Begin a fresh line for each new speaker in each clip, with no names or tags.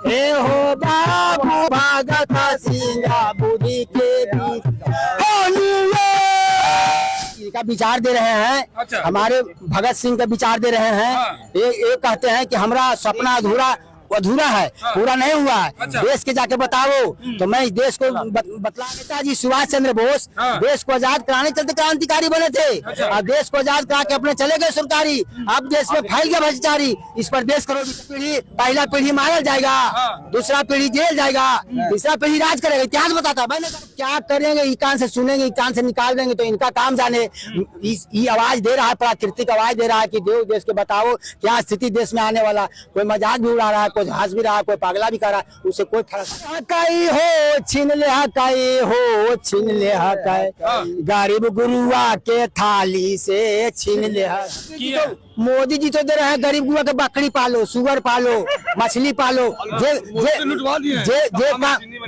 हे हो बाबू भगत सिंह बुद्धि के बीच का विचार दे रहे हैं।
अच्छा।
हमारे भगत सिंह का विचार दे रहे हैं।
हाँ।
ये कहते हैं कि हमारा सपना अधूरा है,
हाँ।
पूरा नहीं हुआ है।
अच्छा।
देश के जाके बताओ तो मैं इस देश को बतला। नेताजी सुभाष चंद्र बोस
हाँ।
देश को आजाद कराने चलते क्रांतिकारी बने थे।
अच्छा।
और देश को आजाद करा के अपने चले गए सरकारी। अब देश में फैल गया भ्रष्टाचारी। इस पर देश करो पीढ़ी, पहला पीढ़ी मारा जाएगा,
हाँ।
दूसरा पीढ़ी जेल जाएगा, तीसरा पीढ़ी राज करेगा। इतिहास बताता है। मैंने क्या करेंगे, ई कान से सुनेंगे, ई कान से निकाल देंगे तो इनका काम जाने। ये आवाज दे रहा है, प्राकृतिक आवाज दे रहा है कि देश के बताओ क्या स्थिति देश में आने वाला। कोई मजाक भी उड़ा रहा है, कोई हंस भी रहा है, कोई पागला भी कर रहा है, उससे कोई फर्क हकाई हो छीन ले, हकाई हो छीन ले, हकाई गरीब गुरुआ के थाली से छीन ले। मोदी जी तो दे रहे हैं गरीब गुरुआ के बकरी पालो, सुअर पालो, मछली पालो।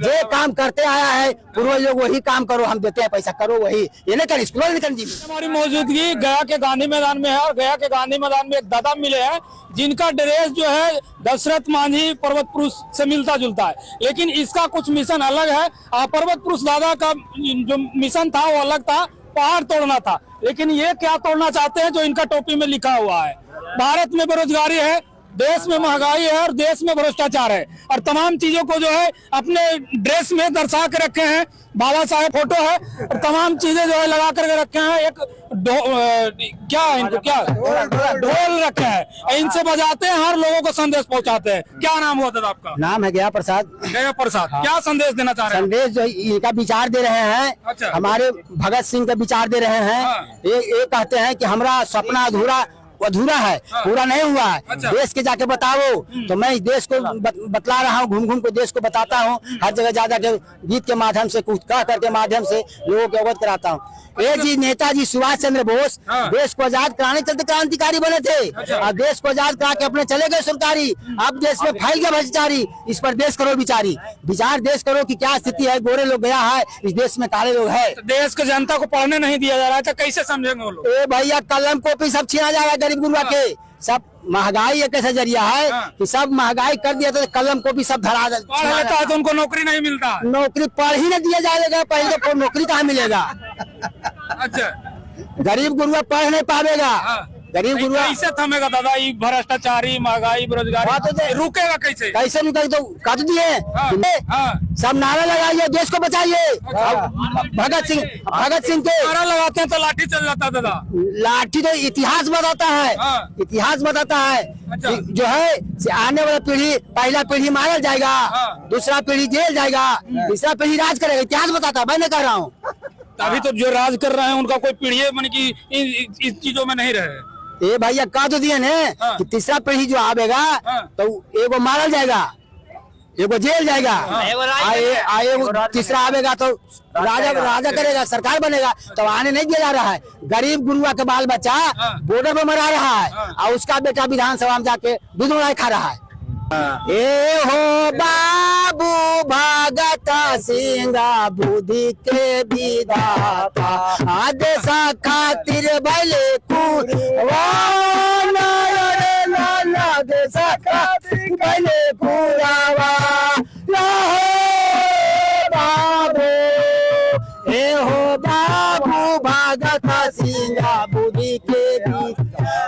जे काम करते आया है पूर्वज लोग वही काम करो, हम देते हैं पैसा, करो वही। ये नहीं कर स्कूल नहीं कर।
हमारी मौजूदगी गया के गांधी मैदान में है और गया के गांधी मैदान में एक दादा मिले हैं जिनका ड्रेस जो है दशरथ मांझी पर्वत पुरुष से मिलता जुलता है, लेकिन इसका कुछ मिशन अलग है। पर्वत पुरुष दादा का जो मिशन था वो अलग था, पहाड़ तोड़ना था। लेकिन ये क्या तोड़ना चाहते हैं जो इनका टोपी में लिखा हुआ है। भारत में बेरोजगारी है, देश में महंगाई है और देश में भ्रष्टाचार है, और तमाम चीजों को जो है अपने ड्रेस में दर्शा के रखे हैं। बाबा साहेब फोटो है और तमाम चीजें जो है लगा करके रखे हैं। एक ढोल रखे हैं, इनसे बजाते हैं, हर लोगों को संदेश पहुंचाते हैं। क्या नाम हुआ दादा आपका?
नाम है गया प्रसाद।
गया प्रसाद। हाँ। क्या संदेश देना चाह रहे हैं?
संदेश जो इनका विचार दे रहे हैं।
अच्छा।
हमारे भगत सिंह का विचार दे रहे हैं।
हाँ।
ये कहते हैं कि हमारा सपना अधूरा है,
हाँ।
पूरा नहीं हुआ है।
अच्छा।
देश के जाके बताओ तो मैं इस देश को बतला रहा हूँ, घूम घूम के देश को बताता हूँ। हर जगह जा के गीत के माध्यम से, कुछ कह करके माध्यम से लोगों को अवगत कराता हूँ। ये जी नेताजी सुभाष चंद्र बोस
हाँ।
देश को आजाद कराने चलते क्रांतिकारी बने थे।
अच्छा।
और देश को आजाद करा के अपने चले गए सरकारी। अब देश में फैल गया भ्रष्टाचारी। इस पर देश करो विचार देश करो कि क्या स्थिति है। गोरे लोग गया है, इस देश में काले लोग है।
तो देश को जनता को पढ़ने नहीं दिया जा रहा है तो कैसे समझेंगे वो लोग?
ए भैया कलम कॉपी सब छीना जा रहा है गरीब गुरुआ के। सब महंगाई एक ऐसा जरिया है कि सब महंगाई कर दिया तो कलम कॉपी सब धरा
पढ़ लेता है तो उनको नौकरी नहीं मिलता।
नौकरी पढ़ ही नहीं दिया जाएगा। पहले तो नौकरी कहाँ मिलेगा?
अच्छा।
गरीब गुरुआ पढ़ नहीं पावेगा।
हाँ।
गरीब गुरुआ
कैसे थमेगा दादा? ये भ्रष्टाचारी, महंगाई, बेरोजगारी रुकेगा कैसे?
कैसे नहीं तो काट दिए।
हाँ।
सब नारा लगाइए, देश को बचाइए। भगत सिंह के
नारा लगाते हैं तो लाठी चल जाता है दादा।
लाठी तो इतिहास बताता है।
हाँ।
इतिहास बताता है।
अच्छा।
जो है आने वाला पीढ़ी, पहला पीढ़ी मारा जाएगा,
हाँ। दूसरा
पीढ़ी जेल जाएगा, तीसरा पीढ़ी राज करेगा। इतिहास बताता है, मैं नहीं कह रहा हूँ।
अभी तो जो राज कर रहे हैं उनका कोई पीढ़ी माने कि इस चीजों में नहीं रहे।
ये भैया कह तो दिए ने
हाँ।
कि तीसरा पीढ़ी जो आवेगा
हाँ।
तो एगो मारा जाएगा, एगो जेल जाएगा, एगो तीसरा आवेगा तो राजा करेगा, सरकार बनेगा। तो आने नहीं दिया जा रहा है। गरीब गुरुआ के बाल बच्चा बॉर्डर पे मरा रहा है और उसका बेटा विधानसभा में जाके दूध मलाई खा रहा है। ए हो बाबू भगत सिंह बुद्धि के विधाता, आदेश खातिर भले देश खातिर भले पुरावा बाबू। ए हो बाबू भगत सिंह बुद्धि के पुरावा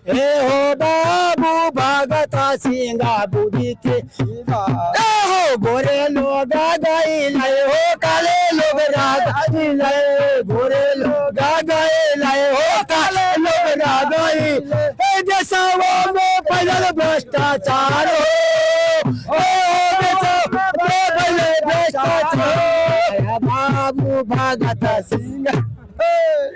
हे हो बाबू भगत सिंह बुद्धि के हो। गोरे लोग गए हो, काले लोग गए, गोरे लोग गए हो, काले लोग गए। देशों में पैदल भ्रष्टाचार हो, भ्रष्टाचार। बाबू भगत सिंह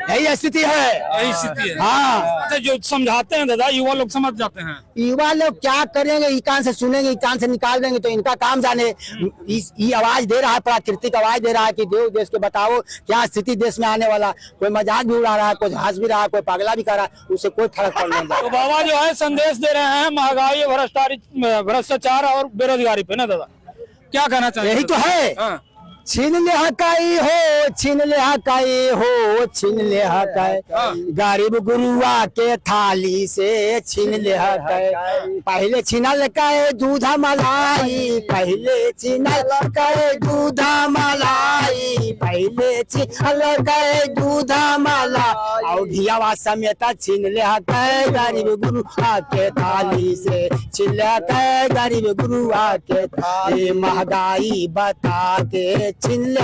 यही स्थिति है।
यही स्थिति है।
हाँ,
अच्छा, जो समझाते हैं दादा, युवा लोग समझ जाते हैं।
युवा लोग क्या करेंगे, ई कान से सुनेंगे, ई कान से निकाल देंगे तो इनका काम जाने। ये आवाज दे रहा है, प्राकृतिक आवाज दे रहा है कि देव देश के बताओ क्या स्थिति देश में आने वाला। कोई मजाक भी उड़ा रहा है, कोई हंस भी रहा है, कोई पागला भी कर रहा है, उससे कोई फर्क पड़ नहीं
तो बाबा जो है संदेश दे रहे हैं महंगाई, भ्रष्टाचार और बेरोजगारी पे ना दादा, क्या कहना चाहिए?
यही तो है।
हाँ।
छीन ले हकाई हो, छीन ले हकाई हो, छीन ले हकाई, गरीब गुरुआ के थाली से छीन ले हकाई। पहले छीनल काए दूधा मलाई, पहले छीनल काए दूधा मलाई, पहले छीनल काए दूधा मला, और घियावा समेत छीन ले हकाई गरीब गुरुआ के थाली से, छीन ले हकाई गरीब गुरुआ के थाली। महंगाई बता के छीन ले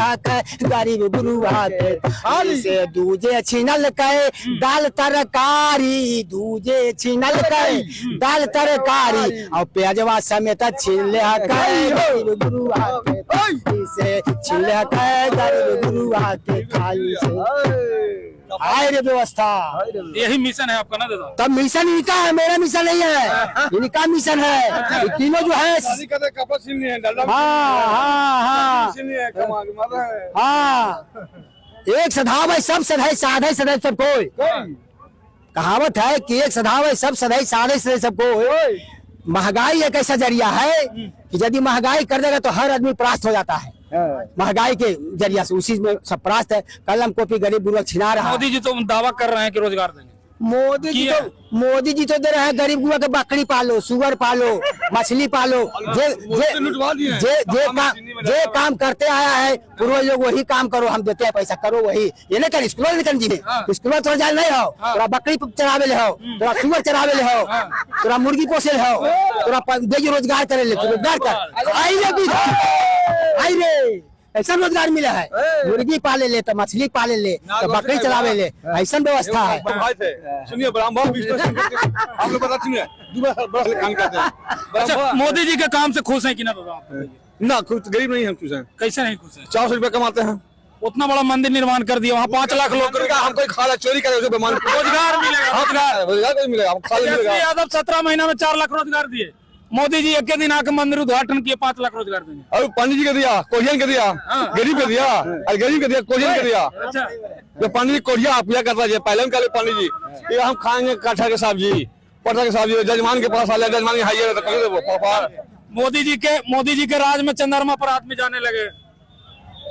गरीब गुरुआ के थाली से, दूजे छीनल के दाल तरकारी, दूजे छीनल के दाल तरकारी, और प्याजवा समेत छीन ले गरीब गुरुआ के थाली से, छीन ले गरीब गुरुआ के थाली से। आय रे व्यवस्था,
यही मिशन है आपका ना दादा?
तब मिशन इनका है, मेरा मिशन नहीं है, इनका मिशन है। ये तीनों जो है, हाँ हाँ हाँ हाँ, एक सधाव है सब सधाई, साधे सदै सब कोई। कहावत है कि एक सधाव है सब सधाई, साधे सदै सब कोई। महंगाई एक ऐसा जरिया है कि यदि महंगाई कर देगा तो हर आदमी परास्त हो जाता है। महंगाई के जरिया से उसी में सब परास्त है। कलम कॉपी गरीब गुरुआ छिना रहा है।
मोदी जी तो दावा कर रहे हैं कि रोजगार देंगे।
मोदी जी तो दे रहे हैं गरीब गुरुआ के बकरी पालो, सुअर पालो, मछली पालो। जे काम करते आया है पूर्वज लोग, वही काम करो, हम देते हैं पैसा, करो वही। ये नहीं कर स्कूल निकल जी, स्कूल थोड़ा जाए नहीं हो, थोड़ा बकरी चरावे ले हो, थोड़ा सुअर चरावे ले हो, थोड़ा मुर्गी पोसे ले हो, थोड़ा बेरोजगार करे ले, रोजगार कर। आई रे ऐसा रोजगार मिला है। मुर्गी पाले ले तो मछली पाले ले तो बकरी चलावे ले, ऐसा व्यवस्था है।
सुनिए ब्राह्मण आप लोग बता, सुनिए
अच्छा, मोदी जी के काम से खुश हैं कि ना दादा?
ना, कुछ गरीब नहीं हम खुश हैं।
कैसे नहीं खुश हैं?
400 रुपए कमाते हैं,
उतना बड़ा मंदिर निर्माण कर दिया, वहाँ 5 लाख लोग।
हम कोई खा चोरी करे
रोजगार मिलेगा,
रोजगार कोई मिलेगा, हम खा मिलेगा।
यादव 17 महीना में 4 लाख रोजगार दिए। मोदी जी एक दिन आके मंदिर उद्घाटन किए, 5 लाख रोजगार देंगे।
और पंडित जी के दिया, कोरियन के दिया, गरीब के दिया, और गरीब के दिया, कोरियन के दिया।
अच्छा,
जो पंडित जी कोरिया पूजा करता है, पहले हम पंडित जी ये हम खाएंगे कट्ठा के सब्जी, पटरा के सब्जी, जजमान के पास आ जाए, जजमान के हाइए तो कर दे।
मोदी जी के राज में चंद्रमा पर आदमी जाने लगे,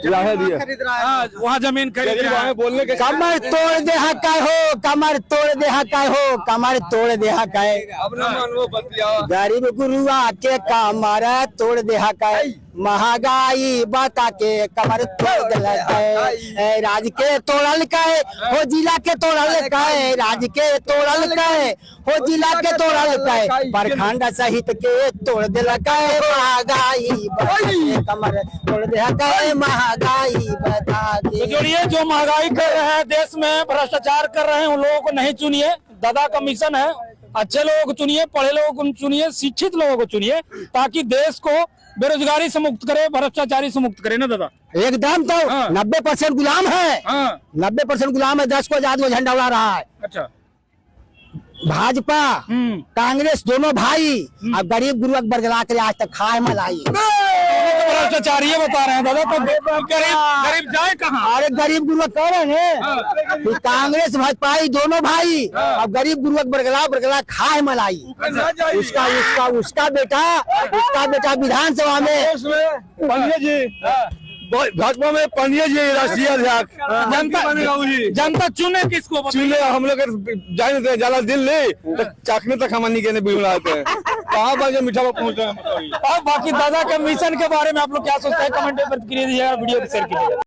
वहाँ जमीन खरीद रहे हैं।
बोलने के
कमर तोड़ दे हकाय हो, कमर तोड़ दे हकाय हो, कमर तोड़ दे हकाय। गरीब गुरुआ के कमर तोड़ दे हकाय, महंगाई बता के कमर तोड़ दे। राज के तोड़ल के हो, जिला के तोड़ल के, राज के तोड़ल के हो, जिला के तोड़ल के, प्रखंड सहित के तोड़ दे लगे। महंगाई बता के कमर तोड़ दे हकाय, महंगाई बता के।
तो जोड़िए, जो महंगाई कर रहे हैं, देश में भ्रष्टाचार कर रहे हैं, उन लोगों को नहीं चुनिए। दादा का मिशन है, अच्छे लोगों को चुनिए, पढ़े लोगों को चुनिए, शिक्षित लोगों को चुनिए, ताकि देश को बेरोजगारी से मुक्त करे, भ्रष्टाचारी से मुक्त करे ना दादा।
एकदम तो 90% गुलाम है, 90% गुलाम है, 10 को आजाद को झंडा उड़ा रहा है।
अच्छा,
भाजपा कांग्रेस दोनों भाई, अब गरीब गुरुआ बरगला कर आज तक खाए मलाई।
भ्रष्टाचारी बता रहे हैं दादा, तो गरीब जाए कहाँ?
अरे गरीब गुरुआ कह रहे हैं कि कांग्रेस भाजपा दोनों भाई, अब गरीब गुरुआ बरगला खाए मलाई। उसका बेटा विधानसभा में
पंडित जी, भाजपा में पंडित जी राष्ट्रीय अध्यक्ष,
जनता चुने किसको?
चुने हम लोग जाने ज्यादा दिल्ली तो चाकने तक हम नहीं कहने बिल आते हैं, कहाँ पर मीठा पहुँच रहे हैं।
और बाकी दादा के मिशन के बारे में आप लोग क्या सोचते हैं? कमेंट में प्रतिक्रिया दीजिएगा, वीडियो को शेयर कीजिएगा।